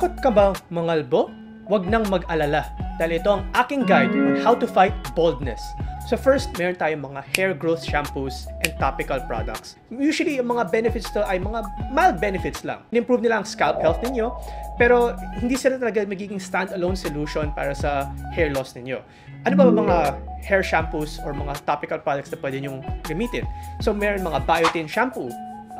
Takot ka ba mangalbo? Huwag nang mag-alala dahil ito ang aking guide on how to fight baldness. So first, meron tayong mga hair growth shampoos and topical products. Usually, yung mga benefits to ay mga mild benefits lang. In-improve nila ang scalp health ninyo, pero hindi sila talaga magiging stand-alone solution para sa hair loss ninyo. Ano ba mga hair shampoos or mga topical products na pwede nyong gamitin? So meron mga biotin shampoo,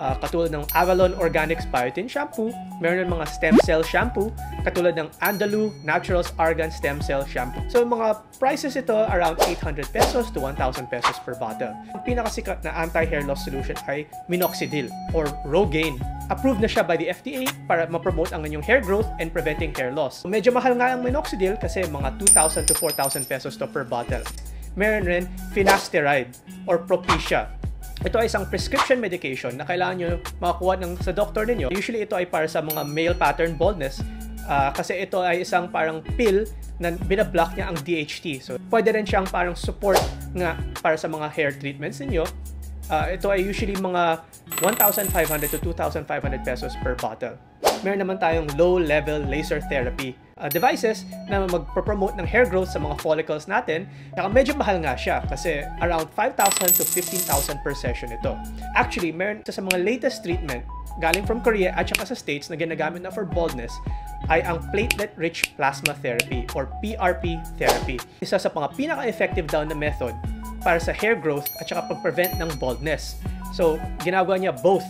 katulad ng Avalon Organics Biotin Shampoo. Meron ng mga stem cell shampoo, katulad ng Andalou Naturals Argan Stem Cell Shampoo. So, mga prices ito around 800 pesos to 1,000 pesos per bottle. Ang pinakasikat na anti-hair loss solution ay minoxidil or Rogaine. Approved na siya by the FDA para ma-promote ang inyong hair growth and preventing hair loss. So, medyo mahal nga ang minoxidil kasi mga 2,000 to 4,000 pesos to per bottle. Meron rin finasteride or Propecia. Ito ay isang prescription medication na kailangan nyo makakuha sa doktor ninyo. Usually ito ay para sa mga male pattern baldness kasi ito ay isang parang pill na binablock niya ang DHT. So pwede rin siyang parang support nga para sa mga hair treatments ninyo. Ito ay usually mga 1,500 to 2,500 pesos per bottle. Meron naman tayong low-level laser therapy devices na magpropromote ng hair growth sa mga follicles natin. Medyo mahal nga siya kasi around 5,000 to 15,000 per session ito. Actually, meron sa mga latest treatment galing from Korea at saka sa States na ginagamit na for baldness ay ang platelet-rich plasma therapy or PRP therapy. Isa sa mga pinaka-effective daw na method para sa hair growth at saka pag-prevent ng baldness. So, ginagawa niya both.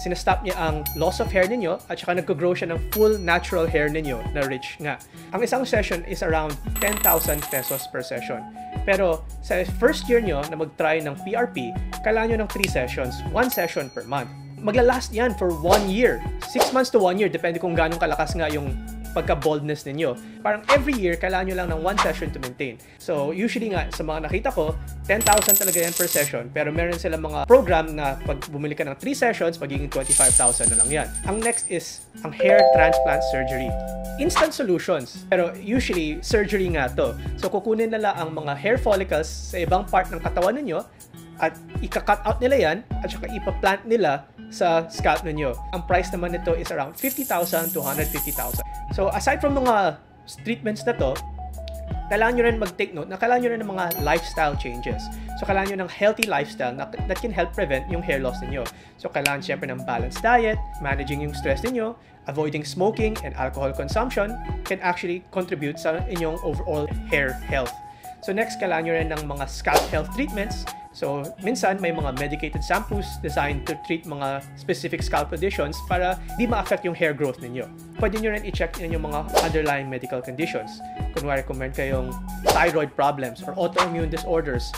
Sinastop niya ang loss of hair ninyo at saka nag-grow siya ng full natural hair ninyo na rich nga. Ang isang session is around 10,000 pesos per session. Pero sa first year nyo na mag-try ng PRP, kailangan nyo ng 3 sessions, 1 session per month. Maglalast yan for 1 year, 6 months to 1 year, depende kung gano'ng kalakas nga yung pagka-baldness ninyo. Parang every year, kailangan nyo lang ng 1 session to maintain. So, usually nga, sa mga nakita ko, 10,000 talaga yan per session. Pero meron sila mga program na pag bumili ka ng 3 sessions, magiging 25,000 na lang yan. Ang next is ang hair transplant surgery. Instant solutions. Pero usually, surgery nga to. So, kukunin nila ang mga hair follicles sa ibang part ng katawan ninyo at ika-cut out nila yan at saka ipa-plant nila sa scalp ninyo. Ang price naman nito is around 50,000 to 150,000. So, aside from mga treatments na to, kailangan nyo rin mag-take note na kailangan nyo rin ng mga lifestyle changes. So, kailangan nyo ng healthy lifestyle that can help prevent yung hair loss ninyo. So, kailangan syempre ng balanced diet, managing yung stress ninyo, avoiding smoking and alcohol consumption can actually contribute sa inyong overall hair health. So, next, kailangan nyo rin ng mga scalp health treatments. So, minsan may mga medicated shampoos designed to treat mga specific scalp conditions para di ma-affect yung hair growth ninyo. Pwede nyo rin i-check yung mga underlying medical conditions. Kunwari, kung meron kayong thyroid problems or autoimmune disorders,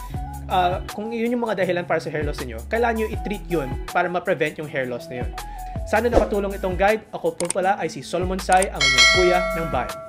kung yun yung mga dahilan para sa hair loss ninyo, kailangan nyo i-treat yun para ma-prevent yung hair loss na yun. Sana nakatulong itong guide. Ako po pala ay si Solomon Say, ang inyong kuya ng Bayan.